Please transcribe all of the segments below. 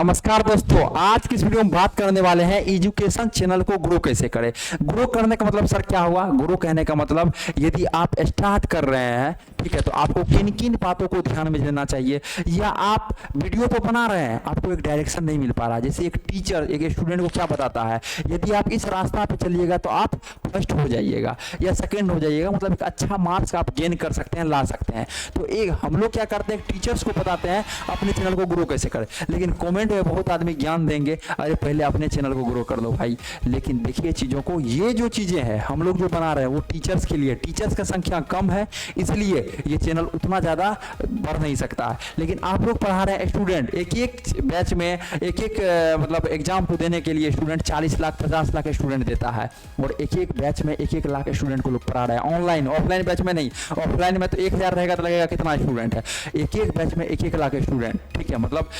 नमस्कार दोस्तों, आज की इस वीडियो में बात करने वाले हैं एजुकेशन चैनल को ग्रो कैसे करें। ग्रो करने का मतलब सर क्या हुआ? ग्रो कहने का मतलब यदि आप स्टार्ट कर रहे हैं, ठीक है, तो आपको किन किन बातों को ध्यान में देना चाहिए, या आप वीडियो तो बना रहे हैं, आपको एक डायरेक्शन नहीं मिल पा रहा। जैसे एक टीचर एक स्टूडेंट को क्या बताता है, यदि आप इस रास्ता पे चलिएगा तो आप फर्स्ट हो जाइएगा या सेकेंड हो जाइएगा, मतलब एक अच्छा मार्क्स आप गेन कर सकते हैं, ला सकते हैं। तो एक हम लोग क्या करते हैं, टीचर्स को बताते हैं अपने चैनल को ग्रो कैसे करें, लेकिन कमेंट में बहुत आदमी ज्ञान देंगे, अरे पहले अपने चैनल को ग्रो कर दो भाई। लेकिन देखिए चीज़ों को, ये जो चीज़ें हैं हम लोग जो बना रहे हैं वो टीचर्स के लिए, टीचर्स का संख्या कम है इसलिए ये चैनल उतना ज़्यादा बढ़ नहीं सकता है। लेकिन आप लोग पढ़ा रहे हैं स्टूडेंट, एक एक बैच में एक एक मतलब एग्जाम को देने के लिए स्टूडेंट 40 लाख 50 लाख स्टूडेंट देता है, और एक एक बैच में एक एक लाख स्टूडेंट को लोग पढ़ा रहे हैं ऑनलाइन। ऑफलाइन बैच में नहीं, ऑफलाइन में तो 1000 रहेगा तो लगेगा कितना स्टूडेंट है, एक एक बैच में एक एक लाख स्टूडेंट, ठीक है, मतलब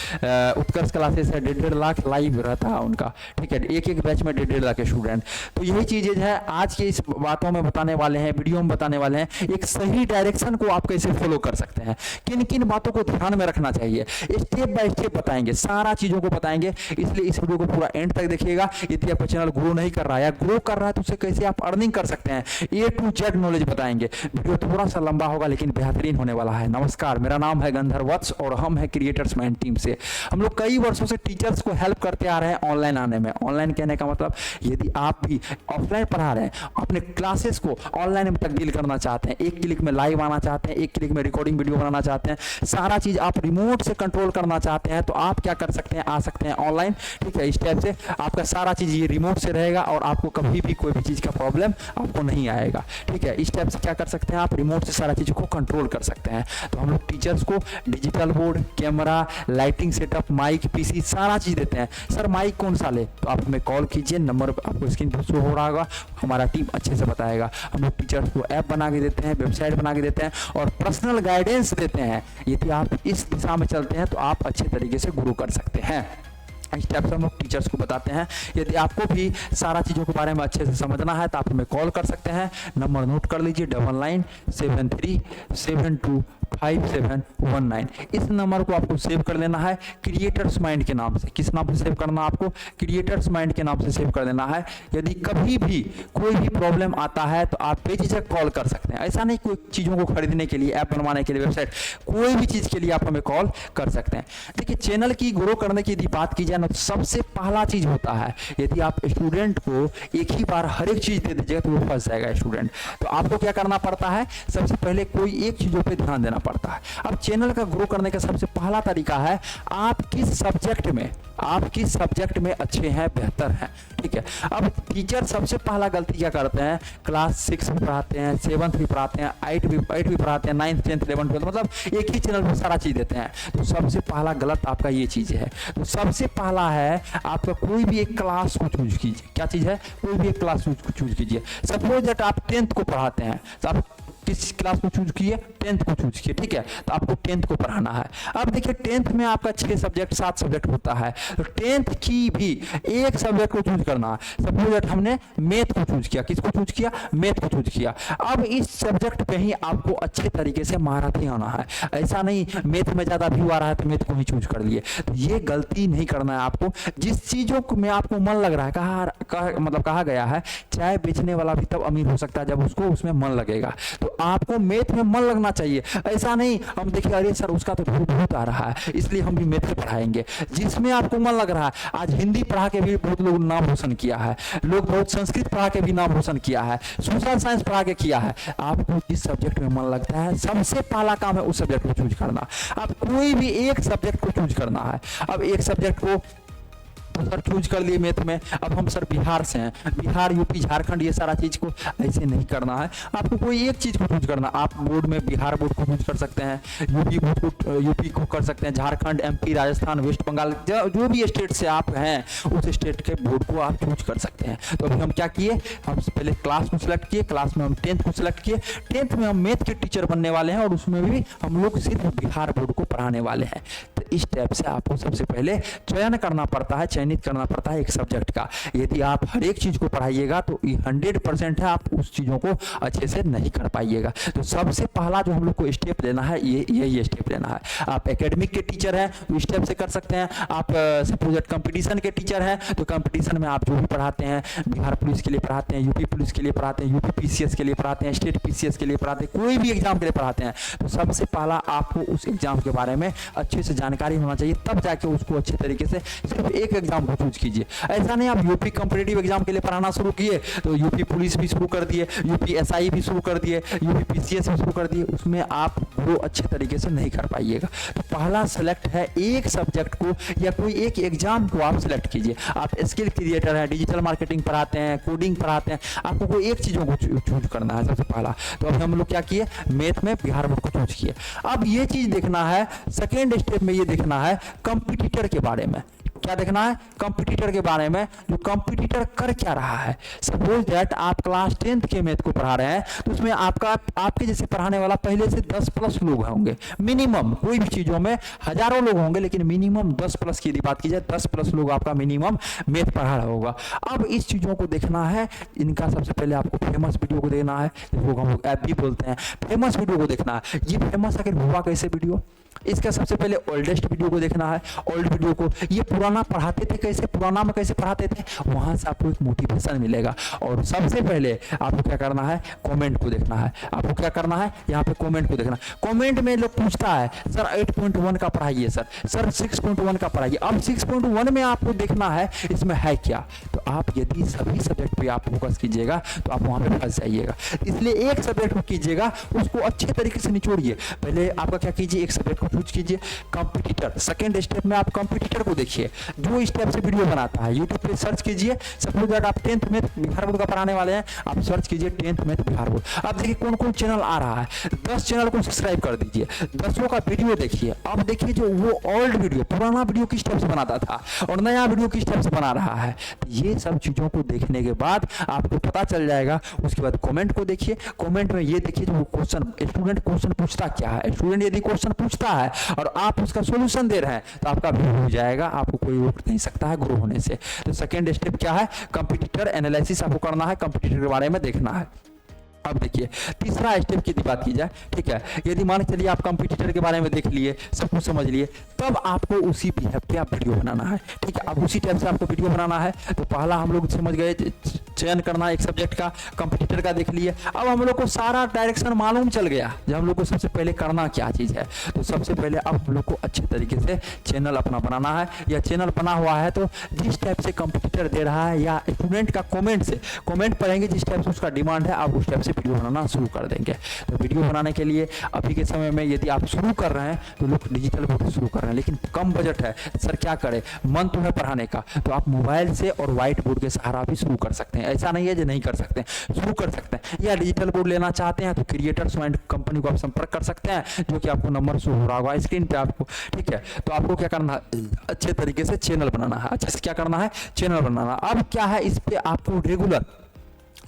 उत्कर्ष क्लासेस है 1.5 लाख लाइव रहता है उनका, ठीक है, एक एक बैच में 1.5 लाख स्टूडेंट। तो यही चीज़ें है आज के इस बातों में बताने वाले हैं, वीडियो में बताने वाले हैं, एक सही डायरेक्शन को आप कैसे फॉलो कर सकते हैं, किन किन बातों को ध्यान में रखना चाहिए, स्टेप बाय स्टेप बताएंगे, सारा चीज़ों को बताएंगे। इसलिए इस वीडियो को पूरा एंड तक देखिएगा। यदि आपका चैनल ग्रो नहीं कर रहा है या ग्रो कर रहा है तो उसे कैसे आप अर्निंग कर सकते हैं, A to Z नॉलेज बताएंगे। वीडियो थोड़ा सा लंबा होगा लेकिन बेहतरीन होने वाला है। नमस्कार, मेरा नाम है गंधर्व वत्स और हम है क्रिएटर्स माइंड टीम से। हम लोग कई वर्षों से टीचर्स को हेल्प करते आ रहे हैं ऑनलाइन आने में। ऑनलाइन कहने का मतलब यदि आप भी ऑफलाइन पढ़ा रहे हैं, अपने क्लासेस को ऑनलाइन में तब्दील करना चाहते हैं, एक क्लिक में लाइव आना चाहते हैं, एक क्लिक में रिकॉर्डिंग वीडियो बनाना चाहते हैं, सारा चीज आप रिमोट से कंट्रोल करना चाहते हैं, तो आप क्या कर सकते हैं, आ सकते हैं ऑनलाइन, ठीक है। इस टाइप से आपका सारा चीज ये रिमोट से रहेगा और आपको कभी भी कोई भी चीज का प्रॉब्लम आपको नहीं आएगा, ठीक है। इस टाइप से क्या कर सकते हैं, आप रिमोट से सारा चीज को कंट्रोल कर सकते हैं। तो हम लोग टीचर्स को digital board, camera, lighting setup, mic, PC सारा चीज देते हैं। सर माइक कौन सा ले, तो आप हमें कॉल कीजिए, नंबर आपको स्क्रीन पर शो हो रहा होगा, हमारा टीम अच्छे से बताएगा। हम लोग टीचर्स को ऐप बना के देते हैं, वेबसाइट बना के देते हैं और पर्सनल गाइडेंस देते हैं। यदि आप इस दिशा में चलते हैं तो आप अच्छे तरीके से ग्रो कर सकते हैं। इस टाइप से हम लोग टीचर्स को बताते हैं। यदि आपको भी सारा चीज़ों के बारे में अच्छे से समझना है तो आप हमें कॉल कर सकते हैं। नंबर नोट कर लीजिए 9973725719। इस नंबर को आपको सेव कर लेना है क्रिएटर्स माइंड के नाम से। किस नाम से सेव करना है आपको? क्रिएटर्स माइंड के नाम से सेव कर लेना है। यदि कभी भी कोई भी प्रॉब्लम आता है तो आप बेझिझक कॉल कर सकते हैं। ऐसा नहीं कोई चीज़ों को खरीदने के लिए, ऐप बनवाने के लिए, वेबसाइट, कोई भी चीज़ के लिए आप हमें कॉल कर सकते हैं। देखिए चैनल की ग्रो करने की यदि बात की जाए ना, तो सबसे पहला चीज होता है, यदि आप स्टूडेंट को एक ही बार हर एक चीज दे दीजिएगा तो वो फंस जाएगा स्टूडेंट। तो आपको क्या करना पड़ता है, सबसे पहले कोई एक चीजों पे ध्यान देना पड़ता है। अब चैनल का ग्रो करने का सबसे पहला तरीका है, आप किस सब्जेक्ट में अच्छे हैं, बेहतर हैं, ठीक है। अब टीचर सबसे पहला गलती क्या करते हैं, क्लास 6 भी पढ़ाते हैं, 7th भी पढ़ाते हैं, 8 भी पढ़ाते हैं, 9th 10th 11th 12th, मतलब एक ही चैनल पर सारा चीज देते हैं। तो सबसे पहला गलत आपका ये चीज है। तो सबसे पहला है आपका कोई भी एक क्लास को चूज कीजिए। क्या चीज है? कोई भी एक क्लास को चूज कीजिए। सपोज दैट आप 10th को पढ़ाते हैं तो आप किस क्लास को चूज किए? 10th को चूज किए, ठीक है। तो आपको 10th को पढ़ाना है। अब देखिए 10th में आपका 6 सब्जेक्ट 7 सब्जेक्ट होता है, तो 10th की भी एक सब्जेक्ट को चूज करना है। सपोज दैट हमने मैथ को चूज किया। किसको चूज किया? मैथ को चूज किया। अब इस सब्जेक्ट पे ही आपको अच्छे तरीके से महारथी आना है। ऐसा नहीं मैथ में ज्यादा व्यू आ रहा है तो मैथ को ही चूज कर लिए, तो ये गलती नहीं करना है आपको। जिस चीजों में आपको मन लग रहा है, कहा गया है चाय बेचने वाला भी तब अमीर हो सकता है जब उसको उसमें मन लगेगा। तो आपको मैथ में मन लगना चाहिए। ऐसा नहीं हम देखिए अरे सर उसका तो बहुत आ रहा है इसलिए हम भी मैथ में पढ़ाएंगे। जिसमें आपको मन लग रहा है, आज हिंदी पढ़ा के भी बहुत लोग नाम रोशन किया है, लोग बहुत संस्कृत पढ़ा के भी नाम रोशन किया है, सोशल साइंस पढ़ा के किया है। आपको जिस सब्जेक्ट में मन लगता है सबसे पहला काम है उस सब्जेक्ट को चूज करना। अब कोई भी एक सब्जेक्ट को चूज करना है। अब एक सब्जेक्ट को तो सर चूज कर लिए मैथ में, अब हम सर बिहार से हैं, बिहार यूपी झारखंड ये सारा चीज को ऐसे नहीं करना है। आपको कोई एक चीज को चूज करना। आप बोर्ड में बिहार बोर्ड को चूज कर सकते हैं, यूपी को कर सकते हैं, झारखंड, एमपी, राजस्थान, वेस्ट बंगाल, जो भी स्टेट से आप हैं उस स्टेट के बोर्ड को आप चूज कर सकते हैं। तो अभी हम क्या किए, हम पहले क्लास को सिलेक्ट किए, क्लास में हम 10th को सिलेक्ट किए। 10th में हम मैथ के टीचर बनने वाले हैं और उसमें भी हम लोग सिर्फ बिहार बोर्ड को पढ़ाने वाले हैं। तो इस टाइप से आपको सबसे पहले चयन करना पड़ता है। चयनित करना पड़ता है एक सब्जेक्ट का। यदि आप हर एक चीज़ को पढ़ाइएगा तो 100% है आप उस चीज़ों को अच्छे से नहीं कर पाइएगा। तो सबसे पहला जो हम लोग को स्टेप लेना है यही स्टेप लेना है। आप एकेडमिक के टीचर हैं तो स्टेप से कर सकते हैं। आप सपोज कंपटीशन के टीचर हैं तो कंपटीशन में आप जो भी पढ़ाते हैं, बिहार पुलिस के लिए पढ़ाते हैं, यूपी पुलिस के लिए पढ़ाते हैं, यूपी पीसीएस के लिए पढ़ाते हैं, स्टेट पीसीएस के लिए पढ़ाते हैं, कोई भी एग्जाम के लिए पढ़ाते हैं, तो सबसे पहला आपको उस एग्जाम के बारे में अच्छे से जानकारी होना चाहिए, तब जाके उसको अच्छे तरीके से सिर्फ एक एग्जाम को चूज कीजिए। ऐसा नहीं आप यूपी कॉम्पिटिटिव एग्जाम के लिए पढ़ाना शुरू किए तो यूपी पुलिस भी शुरू कर दिए, यूपी एसआई भी शुरू कर दिए, यूपी पीसीएस भी शुरू कर दिए, उसमें आप वो अच्छे तरीके से नहीं कर पाइएगा। तो पहला सेलेक्ट है एक सब्जेक्ट को या कोई एक एग्जाम को आप सेलेक्ट कीजिए। आप स्किल क्रिएटर हैं, डिजिटल मार्केटिंग पढ़ाते हैं, कोडिंग पढ़ाते हैं, आपको कोई एक चीज़ों को चूज करना है सबसे पहला। तो अब हम लोग क्या किए, मैथ में बिहार बोर्ड को चूज किए। अब ये चीज़ देखना है, सेकेंड स्टेप में ये देखना है कंपटीटर के बारे में। क्या देखना है, कंपटीटर के बारे में, जो कंपटीटर कर क्या रहा है। सपोज दैट आप क्लास 10th के मैथ को पढ़ा रहे हैं तो उसमें आपके जैसे पढ़ाने वाला पहले से 10+ लोग होंगे मिनिमम। कोई भी चीज़ों में हजारों लोग होंगे लेकिन मिनिमम 10+ की यदि बात की जाए 10+ लोग आपका मिनिमम मैथ पढ़ा रहा होगा। अब इस चीज़ों को देखना है, इनका सबसे पहले आपको फेमस वीडियो को देखना है, जिसको हम लोग ऐप भी बोलते हैं, फेमस वीडियो को देखना है। ये फेमस अगर हुआ कैसे वीडियो, इसका सबसे पहले ओल्डेस्ट वीडियो को देखना है। ओल्ड वीडियो को, ये पुराना पढ़ाते थे कैसे, पुराना में कैसे पढ़ाते थे, वहां से आपको एक मोटिवेशन मिलेगा। और सबसे पहले आपको क्या करना है, कमेंट को देखना है। आपको क्या करना है, यहाँ पे कमेंट को देखना। कमेंट में लोग पूछता है सर 8.1 का पढ़ाइए, सर 6.1 का पढ़ाइए। अब 6.1 में आपको देखना है इसमें है क्या। तो आप यदि सभी सब्जेक्ट पे आप फोकस कीजिएगा तो आप वहां पे फंस जाइएगा। इसलिए एक सब्जेक्ट को कीजिएगा, उसको अच्छे तरीके से निचोड़िए। पहले आपका क्या कीजिए, एक सब्जेक्ट को चूज कीजिए, कंपटीटर। सेकंड स्टेप में आप कंपटीटर को देखिए, जो स्टेप से वीडियो बनाता है। यूट्यूब पे सर्च कीजिए, सपोज दैट आप 10th मैथ बिहार बोर्ड का पढ़ाने वाले हैं, आप सर्च कीजिए 10th मैथ बिहार बोर्ड। अब देखिए कौन कौन चैनल आ रहा है, 10 चैनल को सब्सक्राइब कर दीजिए, 10 का वीडियो देखिए। अब देखिए जो वो ओल्ड वीडियो, पुराना वीडियो किस टाइप से बनाता था और नया वीडियो किस टाइप से बना रहा है। तो ये सब चीजों को देखने के बाद आपको पता चल जाएगा। उसके बाद कमेंट को देखिए, कमेंट में ये देखिए जो वो क्वेश्चन, स्टूडेंट क्वेश्चन पूछता क्या है। स्टूडेंट यदि क्वेश्चन पूछता है और आप उसका सॉल्यूशन दे रहे हैं तो आपका व्यू हो जाएगा, आपको कोई रोक नहीं सकता है ग्रो होने से। तो सेकंड स्टेप क्या है, कंपटीटर एनालिसिस आपको करना है, कंपटीटर के बारे में देखना है। अब देखिए तीसरा स्टेप की बात की जाए, ठीक है, यदि मान चलिए आप कंपटीटर के बारे में देख लिए, सब कुछ समझ लिए, तब आपको उसी बिहेव पे आप वीडियो बनाना है। ठीक है, अब उसी टाइप से आपको वीडियो बनाना है। तो पहला हम लोग समझ गए, चयन करना एक सब्जेक्ट का, कंपटीटर का देख लिए। अब हम लोग को सारा डायरेक्शन मालूम चल गया, जब हम लोग को सबसे पहले करना क्या चीज़ है। तो सबसे पहले अब हम लोग को अच्छे तरीके से चैनल अपना बनाना है, या चैनल बना हुआ है तो जिस टाइप से कंपटीटर दे रहा है या स्टूडेंट का कमेंट से, कमेंट पढ़ेंगे जिस टाइप से उसका डिमांड है, आप उस टाइप से वीडियो बनाना शुरू कर देंगे। तो वीडियो बनाने के लिए अभी के समय में यदि आप शुरू कर रहे हैं तो लोग डिजिटल बोर्ड से शुरू कर रहे हैं, लेकिन कम बजट है, सर क्या करें, मन तो है पढ़ाने का, तो आप मोबाइल से और व्हाइट बोर्ड के सहारा भी शुरू कर सकते हैं। ऐसा नहीं है जो नहीं कर सकते, शुरू कर सकते हैं। या डिजिटल बोर्ड लेना चाहते हैं तो क्रिएटर्स माइंड कंपनी को आप संपर्क कर सकते हैं, जो कि आपको नंबर शो हो रहा होगा स्क्रीन पे आपको। ठीक है, तो आपको क्या करना है, अच्छे तरीके से चैनल बनाना है। अच्छे से क्या करना है, चैनल बनाना। अब क्या है, इस पे आपको रेगुलर,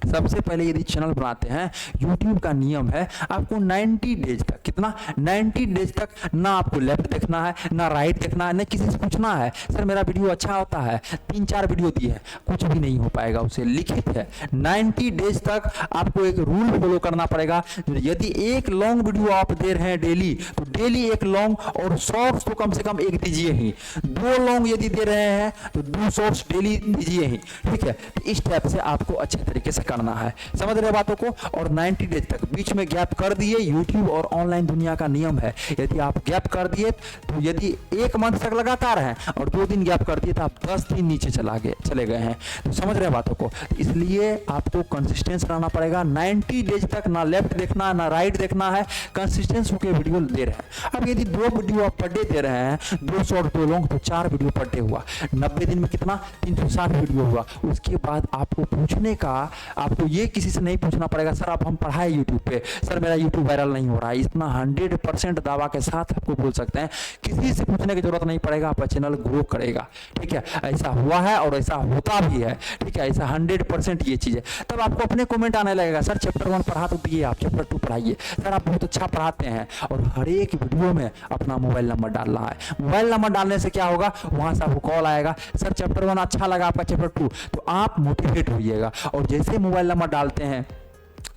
सबसे पहले यदि चैनल बनाते हैं, YouTube का नियम है आपको 90 डेज तक, कितना 90 डेज तक ना आपको लेफ्ट देखना है, ना राइट देखना है, ना किसी से पूछना है सर मेरा वीडियो अच्छा होता है, 3-4 वीडियो दिए हैं, कुछ भी नहीं हो पाएगा, उसे लिखित है 90 डेज तक आपको एक रूल फॉलो करना पड़ेगा। यदि एक लॉन्ग वीडियो आप दे रहे हैं डेली, तो डेली एक लॉन्ग, और शॉर्ट्स तो कम से कम एक दीजिए ही। 2 लॉन्ग यदि दे रहे हैं तो 2 शॉर्ट्स डेली दीजिए ही। ठीक है, तो इस टाइप से आपको अच्छे तरीके से करना है, समझ रहे बातों को। और 90 डेज तक बीच में गैप कर दिए, YouTube और ऑनलाइन दुनिया का नियम है, यदि आप गैप कर दिए तो यदि 1 मंथ तक लगातार हैं और 2 दिन गैप कर दिए तो आप 10 दिन नीचे चले गए हैं। तो समझ रहे बातों को, इसलिए आपको कंसिस्टेंस रहना पड़ेगा। 90 डेज तक ना लेफ्ट देखना है ना राइट देखना है, कंसिस्टेंस होकर वीडियो दे रहे हैं। अब यदि 2 वीडियो आप पर डे दे रहे हैं, 2 शॉर्ट 2 लॉन्ग, तो 4 वीडियो पर डे हुआ, 90 दिन में कितना, 360 वीडियो हुआ। उसके बाद आपको पूछने का, आपको ये किसी से नहीं पूछना पड़ेगा सर अब हम पढ़ाए यूट्यूब पे, सर मेरा यूट्यूब वायरल नहीं हो रहा है, इतना 100% दावा के साथ आपको बोल सकते हैं, किसी से पूछने की जरूरत नहीं पड़ेगा, आपका चैनल ग्रो करेगा। ठीक है, ऐसा हुआ है और ऐसा होता भी है। ठीक है, ऐसा 100% ये चीज़ है। तब आपको अपने कमेंट आने लगेगा सर चैप्टर 1 पढ़ा तो दिए, आप चैप्टर 2 पढ़ाइए, सर आप बहुत अच्छा पढ़ाते हैं। और हर एक वीडियो में अपना मोबाइल नंबर डालना है। मोबाइल नंबर डालने से क्या होगा, वहाँ से आपको कॉल आएगा, सर चैप्टर 1 अच्छा लगा आपका चैप्टर 2, तो आप मोटिवेट होइएगा। और जैसे मोबाइल नंबर डालते हैं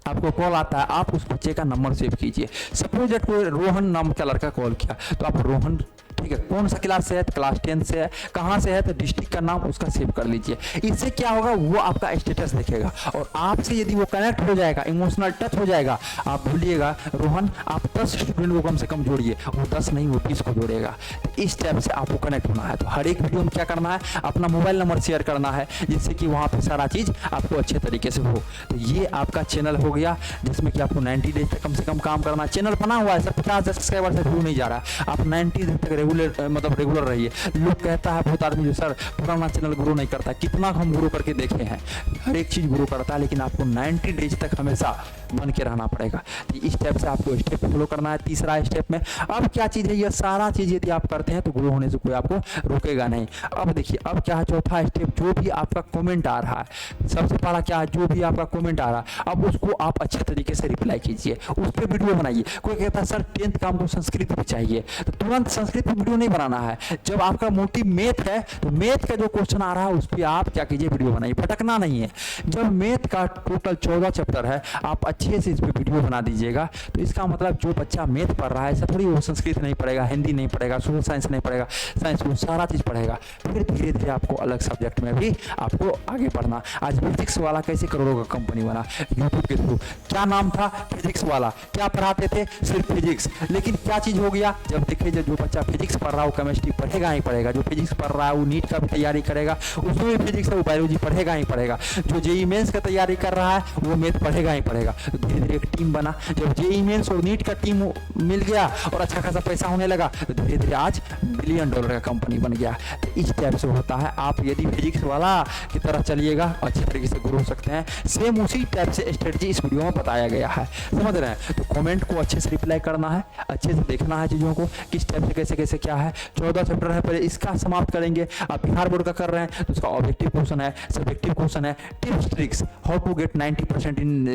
आपको कॉल आता है, आप उस बच्चे का नंबर सेव कीजिए। सपोज दैट कोई रोहन नाम का लड़का कॉल किया, तो आप रोहन, ठीक है, कौन सा क्लास से है, क्लास 10 से है, कहाँ से है, तो डिस्ट्रिक्ट का नाम उसका सेव कर लीजिए। इससे क्या होगा, वो आपका स्टेटस देखेगा और आपसे यदि वो कनेक्ट हो जाएगा, इमोशनल टच हो जाएगा, आप भूलिएगा रोहन आप 10 स्टूडेंट को कम से कम जोड़िए, वो 10 नहीं वो 20 को जोड़ेगा। तो इस टाइप से आपको कनेक्ट होना है। तो हर एक वीडियो में क्या करना है, अपना मोबाइल नंबर शेयर करना है, जिससे कि वहाँ पर सारा चीज़ आपको अच्छे तरीके से हो। तो ये आपका चैनल हो गया, जिसमें कि आपको 90 डेज तक कम से कम काम करना है। चैनल बना हुआ है सर 50 सब्सक्राइबर से व्यू नहीं जा रहा है, आप 90 दिन तक रेगुलर रहिए। लोग कहता है बहुत आदमी जो सर पुराना चैनल ग्रो नहीं करता, कितना हम ग्रो करके देखे हैं, हर एक चीज़ ग्रो करता है, लेकिन आपको 90 डेज तक हमेशा बन के रहना पड़ेगा। तो इस स्टेप से आपको स्टेप फॉलो करना है। तीसरा स्टेप में अब क्या चीज़ है, ये सारा चीज़ यदि आप करते हैं तो ग्रो होने से कोई आपको रोकेगा नहीं। अब देखिए अब क्या है, चौथा स्टेप, जो भी आपका कमेंट आ रहा है, सबसे पहला क्या है, जो भी आपका कमेंट आ रहा है अब उसको आप अच्छे तरीके से रिप्लाई कीजिए, उस पर वीडियो बनाइए। कोई कहता है सर 10th का हमको संस्कृत भी चाहिए, तो तुरंत संस्कृत में वीडियो नहीं बनाना है। जब आपका मोटिव मैथ है तो मैथ का जो क्वेश्चन आ रहा है उस पर आप क्या कीजिए, वीडियो बनाइए, भटकना नहीं है। जब मैथ का टोटल 14 चैप्टर है, आप अच्छे से इस पर वीडियो बना दीजिएगा, तो इसका मतलब जो बच्चा मैथ पढ़ रहा है ऐसा थोड़ी वो संस्कृत नहीं पढ़ेगा, हिंदी नहीं पढ़ेगा, सोशल साइंस नहीं पढ़ेगा, साइंस वो सारा चीज़ पढ़ेगा। फिर धीरे धीरे आपको अलग सब्जेक्ट में भी आपको आगे बढ़ना। आज फिजिक्स वाला कैसे करोड़ों का कंपनी बना यूट्यूब के थ्रू, क्या नाम था फिजिक्स वाला, क्या पढ़ाते थे, सिर्फ फिजिक्स। लेकिन क्या चीज़ हो गया, जब देखिए जो बच्चा फिजिक्स पढ़ रहा है वो केमिस्ट्री पढ़ेगा ही पढ़ेगा, जो फिजिक्स पढ़ रहा है वो नीट का भी तैयारी करेगा, उसमें भी फिजिक्स है वो बायोलॉजी पढ़ेगा ही पढ़ेगा, जो जेईई मेंस का तैयारी कर रहा है वो मैथ पढ़ेगा ही पढ़ेगा। तो धीरे धीरे एक टीम बना, जब जेईई मेंस और नीट का टीम मिल गया और अच्छा खासा पैसा होने लगा, तो धीरे धीरे आज $1 बिलियन का कंपनी बन गया। तो इस टाइप से होता है, आप यदि फिजिक्स वाला की तरह चलिएगा अच्छे तरीके से ग्रो हो सकते हैं। सेम उसी टाइप से स्ट्रेटजी इस वीडियो में बताया गया है, समझ रहे हैं। तो कमेंट को अच्छे से रिप्लाई करना है, अच्छे से देखना है चीज़ों को, किस टाइप से कैसे कैसे क्या है। 14 चैप्टर है, पहले इसका समाप्त करेंगे। आप बिहार बोर्ड का कर रहे हैं तो उसका ऑब्जेक्टिव क्वेश्चन है, सब्जेक्टिव क्वेश्चन है, tips tricks, how to get 90% in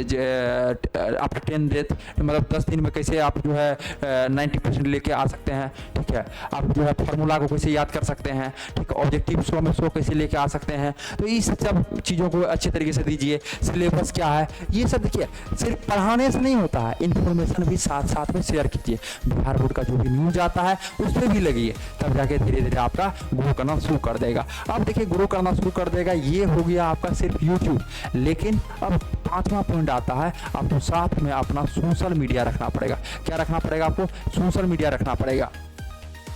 after 10 days, मतलब 10 दिन में कैसे आप जो है 90% लेके आ सकते हैं। ठीक है, आप जो है फार्मूला को कैसे याद कर सकते हैं, ठीक है, ऑब्जेक्टिव 100 में 100 कैसे लेके आ सकते हैं। तो इस सब चीज़ों को अच्छे तरीके से दीजिए। सिलेबस क्या है ये सब देखिए, सिर्फ पढ़ाने से नहीं होता है, इन्फॉर्मेशन भी साथ साथ में शेयर कीजिए। बिहार बोर्ड का जो भी न्यूज आता है उस पर भी लगिए, तब जाके धीरे धीरे आपका ग्रो करना शुरू कर देगा। अब देखिए ग्रो करना शुरू कर देगा, ये हो गया आपका सिर्फ यूट्यूब। लेकिन अब 5वां पॉइंट आता है, आपको साथ में अपना सोशल मीडिया रखना पड़ेगा। क्या रखना पड़ेगा आपको, सोशल मीडिया रखना पड़ेगा।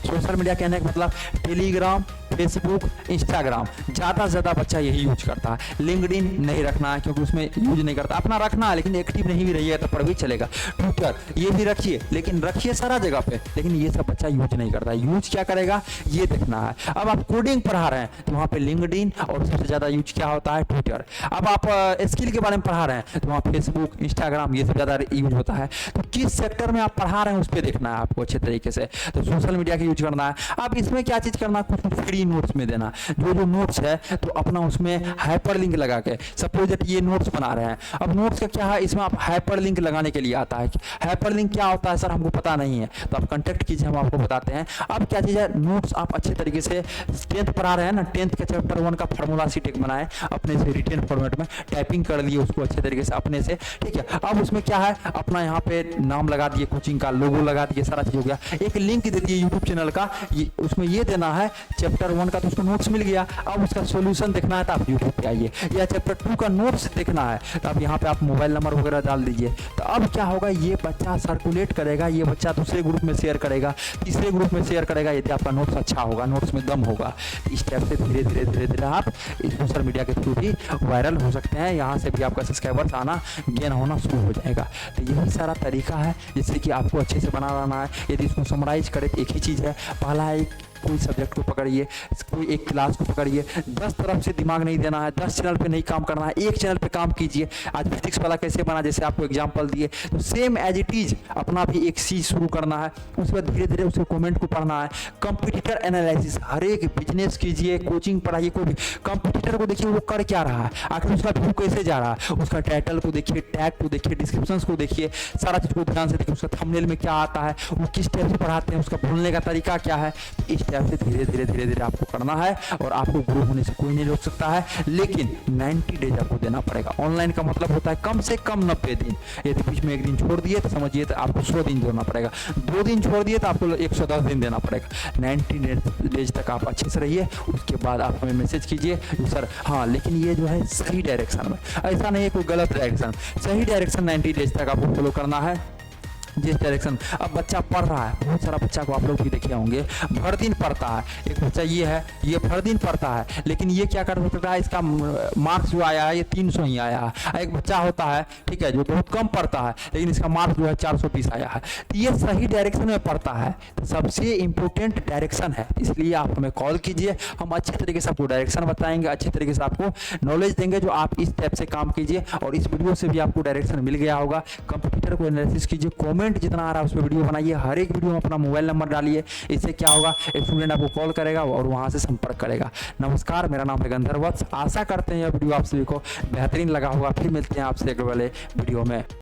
सोशल मीडिया कहने का मतलब टेलीग्राम, फेसबुक, इंस्टाग्राम, ज़्यादा से ज़्यादा बच्चा यही यूज करता है। लिंक्डइन नहीं रखना है क्योंकि उसमें यूज नहीं करता, अपना रखना है लेकिन एक्टिव नहीं भी रहिए तो पर भी चलेगा। ट्विटर ये भी रखिए, लेकिन रखिए सारा जगह पे, लेकिन ये सब बच्चा यूज नहीं करता। यूज क्या करेगा ये देखना है। अब आप कोडिंग पढ़ा रहे हैं तो वहाँ पे लिंक्डइन, और सबसे ज़्यादा यूज क्या होता है ट्विटर। अब आप स्किल के बारे में पढ़ा रहे हैं तो वहाँ फेसबुक, इंस्टाग्राम ये सब ज़्यादा यूज होता है। तो किस सेक्टर में आप पढ़ा रहे हैं उस पर देखना है आपको अच्छे तरीके से। तो सोशल मीडिया का यूज करना है। अब इसमें क्या चीज़ करना है, कुछ फ्री नोट्स में देना। जो नोट्स है तो अपना उसमें हाइपर लिंक लगा के, सपोज दैट ये नोट्स बना रहे हैं। अब नोट्स का क्या है, इसमें आप हाइपर लिंक लगाने के लिए आता है। हाइपर लिंक क्या होता है सर हमको पता नहीं है, तो आप कांटेक्ट कीजिए, हम आपको बताते हैं। अब क्या चीज़ है, नोट्स आप अच्छे तरीके से 10th पढ़ा रहे हैं ना, 10th के चैप्टर 1 का फार्मूला शीट एक बनाए अपने से, रिटेन फॉर्मेट में टाइपिंग कर लिए उसको अच्छे तरीके से अपने से। ठीक है, अब उसमें क्या है, अपना यहाँ पे नाम लगा दिए, कोचिंग का लोगो लगा दिए, सारा चीज़ हो गया। एक लिंक दे दिए यूट्यूब चैनल का, उसमें ये देना है चैप्टर 1 का, तो उसको नोट्स मिल गया। अब उसका सॉल्यूशन देखना है तो आप यूट्यूब पे आइए, या चैप्टर 2 का नोट्स देखना है तो आप यहाँ पे आप मोबाइल नंबर वगैरह डाल दीजिए। तो अब क्या होगा, ये बच्चा सर्कुलेट करेगा, ये बच्चा दूसरे ग्रुप में शेयर करेगा, तीसरे ग्रुप में शेयर करेगा, यदि आपका नोट्स अच्छा होगा, नोट्स में दम होगा। इस टाइप से धीरे धीरे धीरे धीरे आप सोशल मीडिया के थ्रू भी वायरल हो सकते हैं। यहाँ से भी आपका सब्सक्राइबर्स आना, गेन होना शुरू हो जाएगा। तो यही सारा तरीका है जिससे कि आपको अच्छे से बना रहना है। यदि इसको समराइज करें तो एक ही चीज़ है, पहला एक कोई सब्जेक्ट को पकड़िए, कोई एक क्लास को पकड़िए, 10 तरफ से दिमाग नहीं देना है, 10 चैनल पे नहीं काम करना है, एक चैनल पे काम कीजिए। आज फिजिक्स वाला कैसे बना, जैसे आपको एग्जांपल दिए, तो सेम एज इट इज अपना भी एक चीज़ शुरू करना है, उसके बाद धीरे धीरे उसके कमेंट को पढ़ना है। कंपटीटर एनालिसिस, हर एक बिजनेस कीजिए, कोचिंग पढ़ाइए, कोई भी कंपटीटर को देखिए वो कर क्या रहा है, आखिर उसका व्यू कैसे जा रहा है, उसका टाइटल को देखिए, टैग को देखिए, डिस्क्रिप्शन को देखिए, सारा चीज़ को ध्यान से देखिए, उसका थंबनेल में क्या आता है, वो किस टाइप से पढ़ाते हैं, उसका बोलने का तरीका क्या है। इस टाइप से धीरे धीरे धीरे धीरे आपको करना है और आपको ग्रो होने से कोई नहीं रोक सकता है। लेकिन 90 डेज आपको देना पड़ेगा। ऑनलाइन का मतलब होता है कम से कम 90 दिन। यदि बीच में एक दिन छोड़ दिए तो समझिए तो आपको 100 दिन देना पड़ेगा, 2 दिन छोड़ दिए तो आपको 110 दिन देना पड़ेगा। 90 डेज तक आप अच्छे से रहिए, उसके बाद आप हमें मैसेज कीजिए सर हाँ, लेकिन ये जो है सही डायरेक्शन में, ऐसा नहीं है कोई गलत डायरेक्शन, सही डायरेक्शन 90 डेज तक आपको फॉलो करना है। जिस डायरेक्शन अब बच्चा पढ़ रहा है, बहुत सारा बच्चा को आप लोग भी देखे होंगे भर दिन पढ़ता है। एक बच्चा ये है, ये भर दिन पढ़ता है, लेकिन ये क्या कर सकता है, इसका मार्क्स जो आया है ये 300 ही आया है। एक बच्चा होता है ठीक है, जो बहुत कम पढ़ता है, लेकिन इसका मार्क्स जो है 420 आया है। तो ये सही डायरेक्शन में पढ़ता है, तो सबसे इंपॉर्टेंट डायरेक्शन है। इसलिए आप हमें कॉल कीजिए, हम अच्छे तरीके से आपको डायरेक्शन बताएंगे, अच्छे तरीके से आपको नॉलेज देंगे, जो आप इस टाइप से काम कीजिए। और इस वीडियो से भी आपको डायरेक्शन मिल गया होगा। कंप्यूटर को एनालिसिस कीजिए, कमेंट जितना आ रहा है उस पर वीडियो बनाइए, हर एक वीडियो में अपना मोबाइल नंबर डालिए। इससे क्या होगा, एक स्टूडेंट आपको कॉल करेगा और वहां से संपर्क करेगा। नमस्कार, मेरा नाम है गंधर्व वत्स। आशा करते हैं यह वीडियो आप सभी को बेहतरीन लगा होगा। फिर मिलते हैं आपसे अगले वाले वीडियो में।